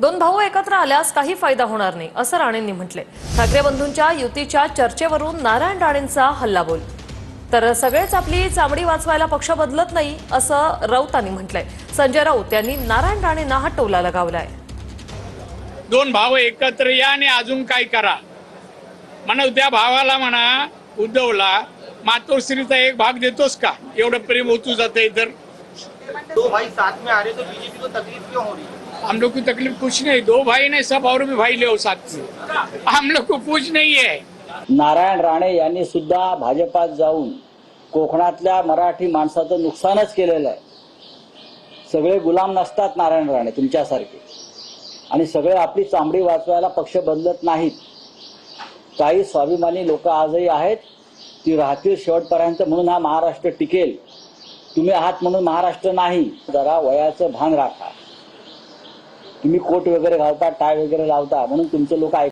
दोन भाऊ एकत्र आल्यास काही फायदा होणार नाही असं राणेंनी म्हटले। ठाकरे बंधूंच्या युतीच्या चर्चेवरून नारायण राणेंचा हल्लाबोल। तर सगळेच आपली चामडी वाचवायला पक्ष बदलत नाही असं राऊतांनी म्हटलंय। संजय राऊत यांनी नारायण राणेंना हा टोला लगावलाय। दोन भाव एकत्र या आणि अजून काय करा म्हणा, त्या भावाला म्हणा उद्धवला मातोश्रीचा एक भाग देतोस का? एवढं प्रेम होतू जाते तर दो भाई साथ में आ रहे तो बीजेपी को तकलीफ क्यों हो रही है? हम लोग को तकलीफ कुछ नहीं, दो भाई नहीं सब और भी भाई ले साथ में, हम लोग को कुछ नहीं है। नारायण राणे यांनी सुद्धा भाजपात जाऊन कोकणातल्या मराठी माणसाचं नुकसानच केलेलं आहे। सगळे गुलाम नसतात नारायण राणे तुमच्यासारखे, आणि सगळे आपली चामडी वाचवायला पक्ष बदलत नाहीत। काही स्वाभिमानी लोक आजही आहेत, ती राहतील शेवटपर्यंत, म्हणून हा महाराष्ट्र टिकेल। तुम्ही आहात म्हणून महाराष्ट्र नाही। जरा वयाचं भान राखा। तुम्ही कोट वगैरे घालता, टाय वगैरे लावता म्हणून तुमचे लोक